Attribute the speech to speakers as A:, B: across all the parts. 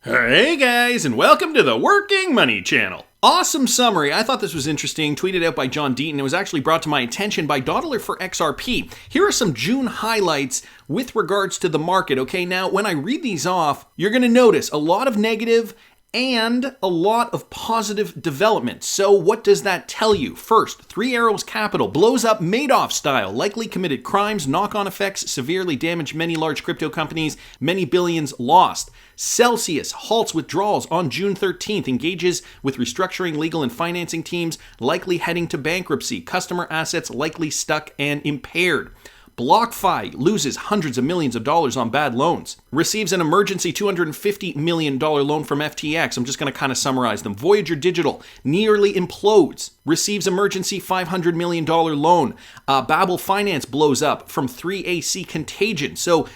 A: Hey guys, and welcome to the Working Money Channel. Awesome summary. I thought this was interesting, tweeted out by John Deaton. It was actually brought to my attention by Dawdler for XRP. Here are some June highlights with regards to the market. Okay, now when I read these off, you're going to notice a lot of negative and a lot of positive development. So what does that tell you? First, Three Arrows Capital blows up Madoff style, likely committed crimes, knock-on effects, severely damaged many large crypto companies, many billions lost. Celsius halts withdrawals on June 13th, engages with restructuring legal and financing teams, likely heading to bankruptcy, customer assets likely stuck and impaired. BlockFi loses hundreds of millions of dollars on bad loans. Receives an emergency $250 million loan from FTX. I'm just going to kind of summarize them. Voyager Digital nearly implodes. Receives emergency $500 million loan. Babel Finance blows up from 3AC Contagion. So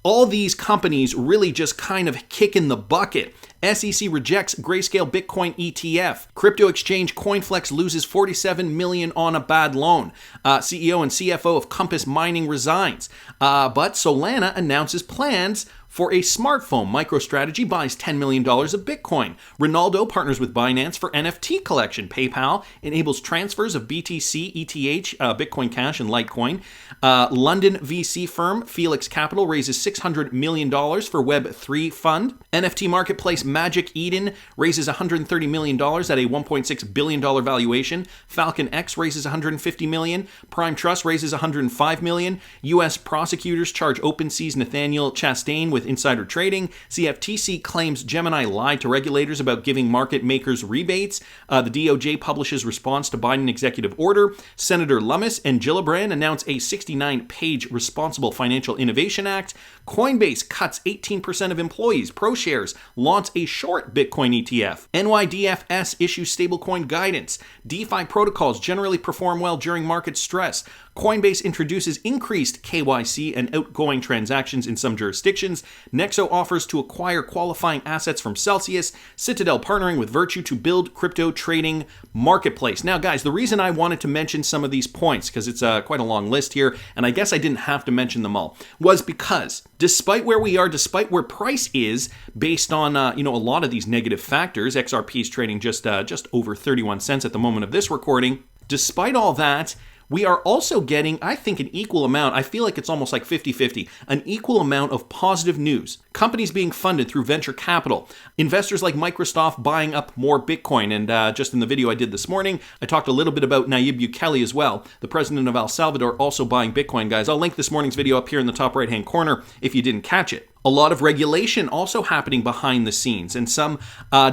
A: all these companies really just kind of kick in the bucket. SEC rejects Grayscale Bitcoin ETF. Crypto exchange CoinFlex loses $47 million on a bad loan. CEO and CFO of Compass Mining resigns. But Solana announces plans for a smartphone. MicroStrategy buys $10 million of Bitcoin. Ronaldo partners with Binance for NFT collection. PayPal enables transfers of BTC, ETH, Bitcoin Cash, and Litecoin. London VC firm Felix Capital raises $600 million for Web3 fund. NFT marketplace Magic Eden raises $130 million at a $1.6 billion valuation. Falcon X raises $150 million. Prime Trust raises $105 million. U.S. prosecutors charge OpenSea's Nathaniel Chastain with insider trading. CFTC claims Gemini lied to regulators about giving market makers rebates. The DOJ publishes response to Biden executive order. Senator Lummis and Gillibrand announce a 69-page Responsible Financial Innovation Act. Coinbase cuts 18% of employees. ProShares launch a short Bitcoin ETF. NYDFS issues stablecoin guidance. DeFi protocols generally perform well during market stress. Coinbase introduces increased KYC and outgoing transactions in some jurisdictions. Nexo offers to acquire qualifying assets from Celsius. Citadel partnering with Virtue to build crypto trading marketplace. Now, guys, the reason I wanted to mention some of these points, because it's quite a long list here, and I guess I didn't have to mention them all, was because despite where we are, despite where price is, based on a lot of these negative factors, XRP is trading just over 31 cents at the moment of this recording. Despite all that, we are also getting, I think, an equal amount. I feel like it's almost like 50-50, an equal amount of positive news. Companies being funded through venture capital. Investors like Microsoft buying up more Bitcoin. And just in the video I did this morning, I talked a little bit about Nayib Bukele as well, the president of El Salvador, also buying Bitcoin, guys. I'll link this morning's video up here in the top right-hand corner if you didn't catch it. A lot of regulation also happening behind the scenes, and some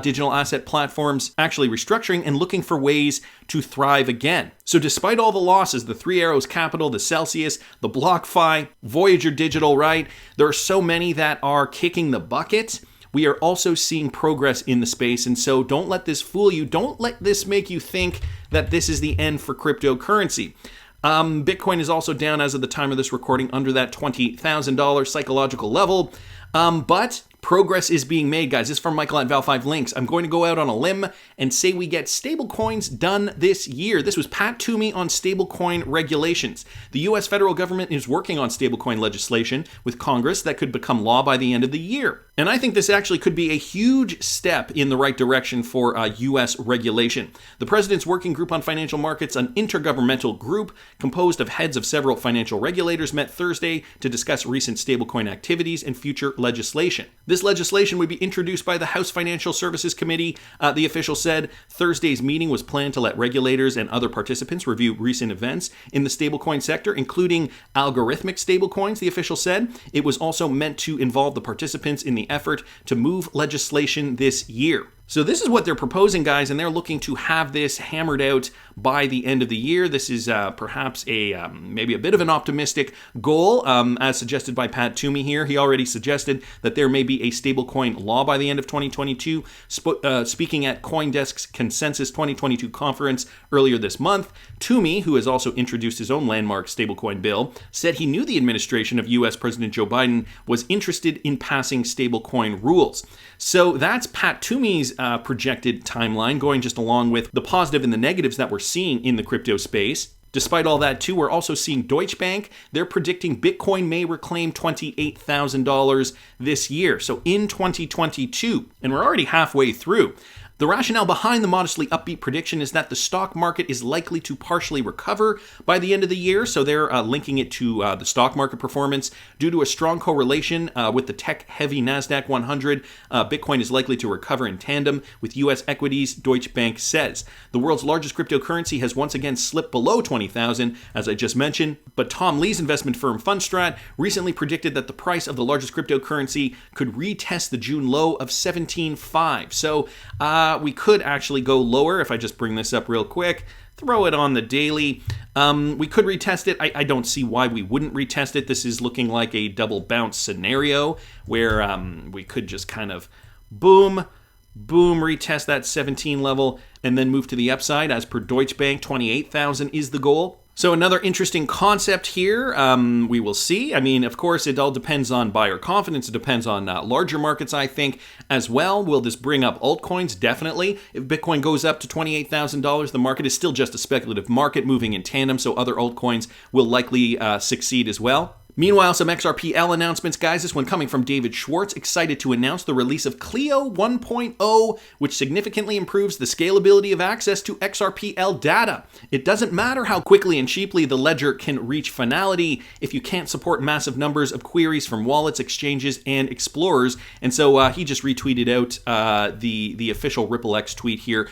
A: digital asset platforms actually restructuring and looking for ways to thrive again. So despite all the losses, the Three Arrows Capital, the Celsius, the BlockFi, Voyager Digital, right? There are so many that are kicking the bucket. We are also seeing progress in the space, and so don't let this fool you. Don't let this make you think that this is the end for cryptocurrency. Bitcoin is also down as of the time of this recording under that $20,000 psychological level. But progress is being made, guys. This is from Michael at Val5 Links. I'm going to go out on a limb and say we get stablecoins done this year. This was Pat Toomey on stablecoin regulations. The U.S. federal government is working on stablecoin legislation with Congress that could become law by the end of the year. And I think this actually could be a huge step in the right direction for U.S. regulation. The President's Working Group on Financial Markets, an intergovernmental group composed of heads of several financial regulators, met Thursday to discuss recent stablecoin activities and future legislation. This legislation would be introduced by the House Financial Services Committee. The official said Thursday's meeting was planned to let regulators and other participants review recent events in the stablecoin sector, including algorithmic stablecoins, the official said. It was also meant to involve the participants in the effort to move legislation this year. So this is what they're proposing, guys, and they're looking to have this hammered out by the end of the year. This is perhaps maybe a bit of an optimistic goal, as suggested by Pat Toomey here. He already suggested that there may be a stablecoin law by the end of 2022. Speaking at CoinDesk's Consensus 2022 conference earlier this month, Toomey, who has also introduced his own landmark stablecoin bill, said he knew the administration of U.S. President Joe Biden was interested in passing stablecoin rules. So that's Pat Toomey's projected timeline, going just along with the positive and the negatives that we're seeing in the crypto space. Despite all that, too, we're also seeing Deutsche Bank. They're predicting Bitcoin may reclaim $28,000 this year, so in 2022, and we're already halfway through. The rationale behind the modestly upbeat prediction is that the stock market is likely to partially recover by the end of the year, so they're linking it to the stock market performance. Due to a strong correlation with the tech-heavy NASDAQ 100, Bitcoin is likely to recover in tandem with U.S. equities, Deutsche Bank says. The world's largest cryptocurrency has once again slipped below 20,000, as I just mentioned, but Tom Lee's investment firm Fundstrat recently predicted that the price of the largest cryptocurrency could retest the June low of 17.5. So, we could actually go lower if I just bring this up real quick, throw it on the daily. We could retest it. I don't see why we wouldn't retest it. This is looking like a double bounce scenario where we could just kind of boom, retest that 17 level and then move to the upside. As per Deutsche Bank, 28,000 is the goal. So another interesting concept here, we will see. I mean, of course, it all depends on buyer confidence. It depends on larger markets, I think, as well. Will this bring up altcoins? Definitely. If Bitcoin goes up to $28,000, the market is still just a speculative market moving in tandem, so other altcoins will likely succeed as well. Meanwhile, some XRPL announcements, guys. This one coming from David Schwartz, excited to announce the release of Clio 1.0, which significantly improves the scalability of access to XRPL data. It doesn't matter how quickly and cheaply the ledger can reach finality if you can't support massive numbers of queries from wallets, exchanges, and explorers. And so he just retweeted out the official RippleX tweet here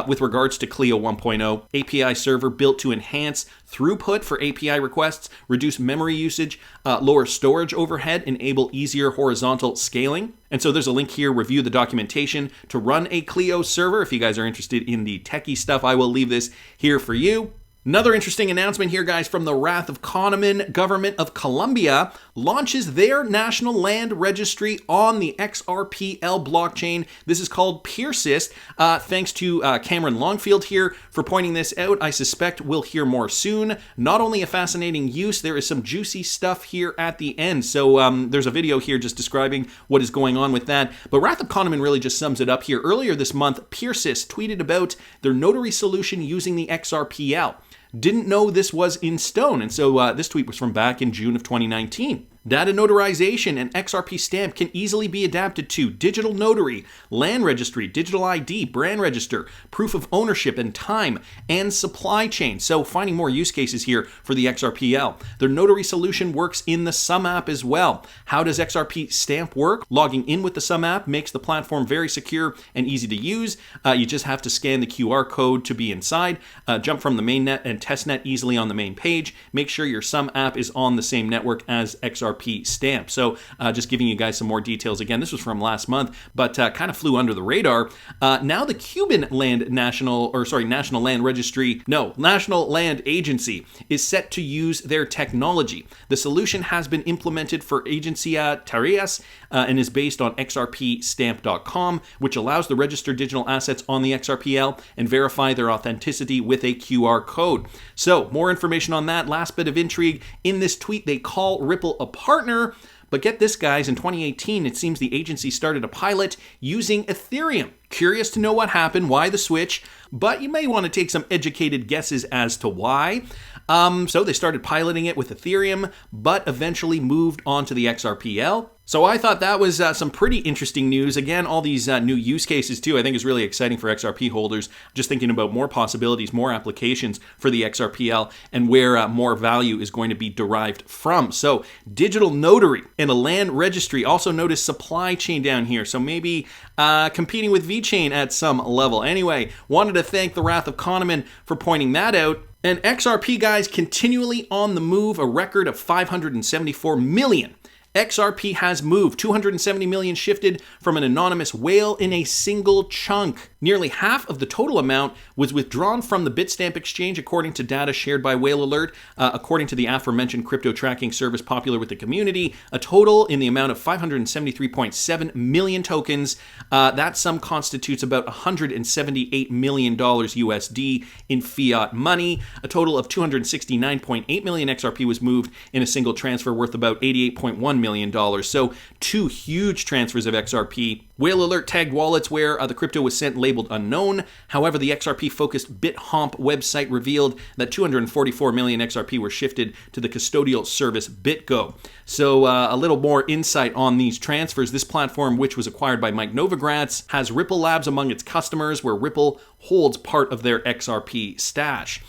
A: with regards to Clio 1.0. API server built to enhance throughput for API requests, reduce memory usage, lower storage overhead, enable easier horizontal scaling. And so there's a link here, review the documentation to run a Clio server. If you guys are interested in the techie stuff, I will leave this here for you. Another interesting announcement here, guys, from the Wrath of Kahneman government of Colombia launches their national land registry on the XRPL blockchain. This is called PeerSys. Thanks to Cameron Longfield here for pointing this out. I suspect we'll hear more soon. Not only a fascinating use, there is some juicy stuff here at the end. So there's a video here just describing what is going on with that. But Wrath of Kahneman really just sums it up here. Earlier this month, PeerSys tweeted about their notary solution using the XRPL. Didn't know this was in stone, and so this tweet was from back in June of 2019. Data notarization and XRP stamp can easily be adapted to digital notary, land registry, digital ID, brand register, proof of ownership and time, and supply chain. So finding more use cases here for the XRPL. Their notary solution works in the Sum app as well. How does XRP stamp work? Logging in with the Sum app makes the platform very secure and easy to use. You just have to scan the QR code to be inside, jump from the mainnet and testnet easily on the main page. Make sure your Sum app is on the same network as XRP stamp. So just giving you guys some more details. Again, this was from last month, but kind of flew under the radar. Now the Cuban National Land Agency is set to use their technology. The solution has been implemented for Agencia Tareas and is based on xrpstamp.com, which allows the registered digital assets on the XRPL and verify their authenticity with a QR code. So more information on that. Last bit of intrigue. In this tweet, they call Ripple a partner. But get this, guys, in 2018, it seems the agency started a pilot using Ethereum. Curious to know what happened, why the switch, but you may want to take some educated guesses as to why. So they started piloting it with Ethereum, but eventually moved on to the XRPL. So I thought that was some pretty interesting news. Again, all these new use cases too, I think is really exciting for XRP holders. Just thinking about more possibilities, more applications for the XRPL and where more value is going to be derived from. So digital notary and a land registry. Also notice supply chain down here. So maybe competing with VeChain at some level. Anyway, wanted to thank the Wrath of Kahneman for pointing that out. And XRP, guys, continually on the move, a record of 574 million. XRP has moved, 270 million shifted from an anonymous whale in a single chunk. Nearly half of the total amount was withdrawn from the Bitstamp exchange, according to data shared by Whale Alert. According to the aforementioned crypto tracking service popular with the community, a total in the amount of 573.7 million tokens. That sum constitutes about $178 million USD in fiat money. A total of 269.8 million XRP was moved in a single transfer worth about $88.1 million. So two huge transfers of XRP. Whale Alert tagged wallets where the crypto was sent later labeled unknown. However, the XRP-focused BitHomp website revealed that 244 million XRP were shifted to the custodial service BitGo. So a little more insight on these transfers. This platform, which was acquired by Mike Novogratz, has Ripple Labs among its customers, where Ripple holds part of their XRP stash.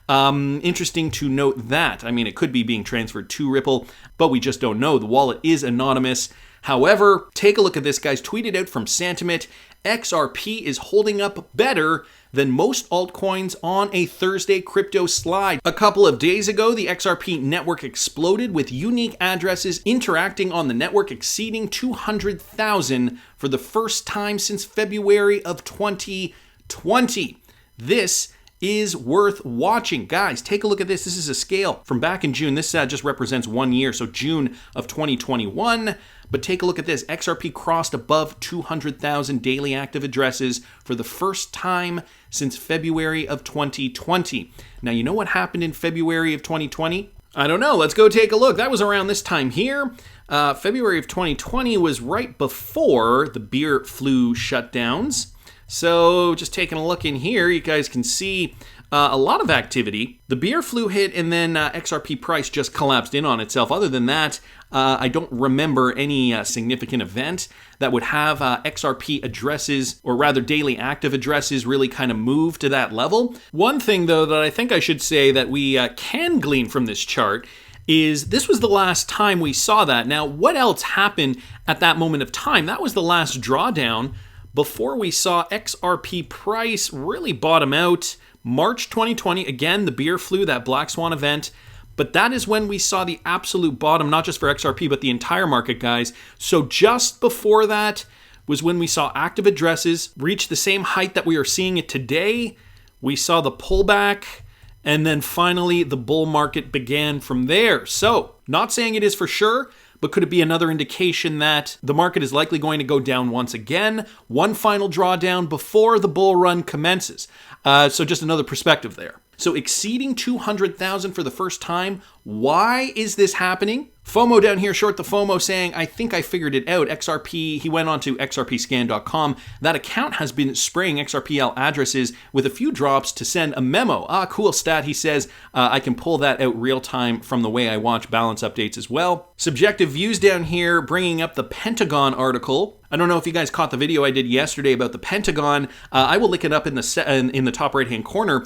A: Interesting to note that. I mean, it could be being transferred to Ripple, but we just don't know. The wallet is anonymous. However, take a look at this, guys. Tweeted out from Santiment, XRP is holding up better than most altcoins on a Thursday crypto slide. A couple of days ago, the XRP network exploded with unique addresses interacting on the network exceeding 200,000 for the first time since February of 2020. This is worth watching. Guys, take a look at this. This is a scale from back in June. This just represents 1 year, so June of 2021. But take a look at this. XRP crossed above 200,000 daily active addresses for the first time since February of 2020. Now, you know what happened in February of 2020? I don't know. Let's go take a look. That was around this time here. February of 2020 was right before the beer flu shutdowns. So just taking a look in here, you guys can see a lot of activity. The beer flu hit, and then XRP price just collapsed in on itself. Other than that, I don't remember any significant event that would have XRP addresses, or rather daily active addresses, really kind of move to that level. One thing, though, that I think I should say that we can glean from this chart is this was the last time we saw that. Now, what else happened at that moment of time? That was the last drawdown before we saw XRP price really bottom out. March 2020, again, the beer flu, that black swan event. But that is when we saw the absolute bottom, not just for XRP, but the entire market, guys. So just before that was when we saw active addresses reach the same height that we are seeing it today. We saw the pullback, and then finally the bull market began from there. So, not saying it is for sure, but could it be another indication that the market is likely going to go down once again? One final drawdown before the bull run commences. So just another perspective there. So exceeding 200,000 for the first time. Why is this happening? FOMO down here, short the FOMO, saying, I think I figured it out. XRP, he went on to xrpscan.com. That account has been spraying XRPL addresses with a few drops to send a memo. Cool stat, he says. I can pull that out real time from the way I watch balance updates as well. Subjective views down here, bringing up the Pentagon article. I don't know if you guys caught the video I did yesterday about the Pentagon. I will link it up in the top right-hand corner,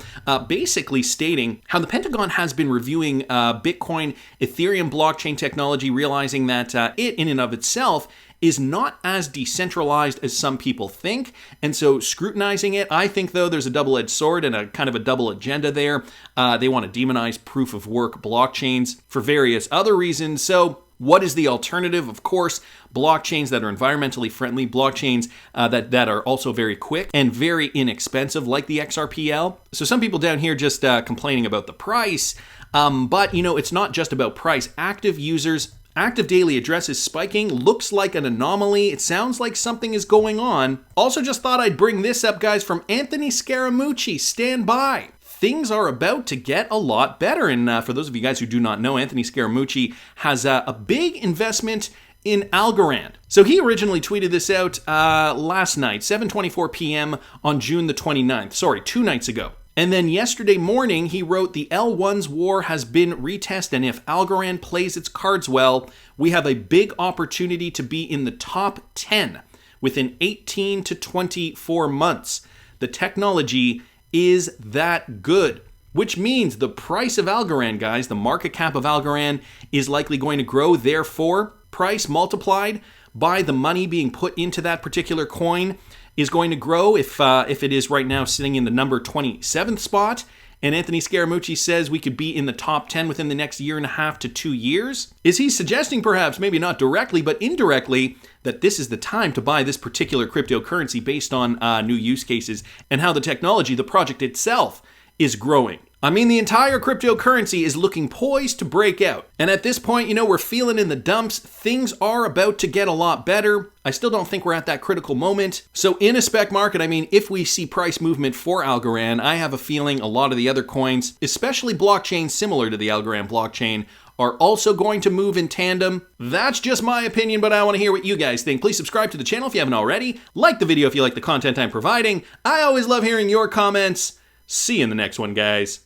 A: basically stating how the Pentagon has been reviewing Bitcoin, Ethereum blockchain technology, realizing that it in and of itself is not as decentralized as some people think. And so scrutinizing it, I think, though, there's a double-edged sword and a kind of a double agenda there. They want to demonize proof-of-work blockchains for various other reasons. So what is the alternative? Of course, blockchains that are environmentally friendly, blockchains that are also very quick and very inexpensive, like the XRPL. So some people down here just complaining about the price, but you know, it's not just about price. Active users, active daily addresses spiking looks like an anomaly. It sounds like something is going on. Also, just thought I'd bring this up, guys, from Anthony Scaramucci. Stand by. Things are about to get a lot better. And for those of you guys who do not know, Anthony Scaramucci has a big investment in Algorand. So he originally tweeted this out last night, 7:24 p.m. on June the 29th. Sorry, 2 nights ago. And then yesterday morning, he wrote, the L1's war has been retested, and if Algorand plays its cards well, we have a big opportunity to be in the top 10 within 18 to 24 months. The technology is that good, which means the price of Algorand, guys, the market cap of Algorand is likely going to grow. Therefore, price multiplied by the money being put into that particular coin is going to grow if it is right now sitting in the number 27th spot. And Anthony Scaramucci says we could be in the top 10 within the next 1.5 to 2 years. Is he suggesting, perhaps, maybe not directly, but indirectly, that this is the time to buy this particular cryptocurrency based on new use cases and how the technology, the project itself, is growing? I mean, the entire cryptocurrency is looking poised to break out. And at this point, you know, we're feeling in the dumps. Things are about to get a lot better. I still don't think we're at that critical moment. So in a spec market, I mean, if we see price movement for Algorand, I have a feeling a lot of the other coins, especially blockchains similar to the Algorand blockchain, are also going to move in tandem. That's just my opinion, but I want to hear what you guys think. Please subscribe to the channel if you haven't already. Like the video if you like the content I'm providing. I always love hearing your comments. See you in the next one, guys.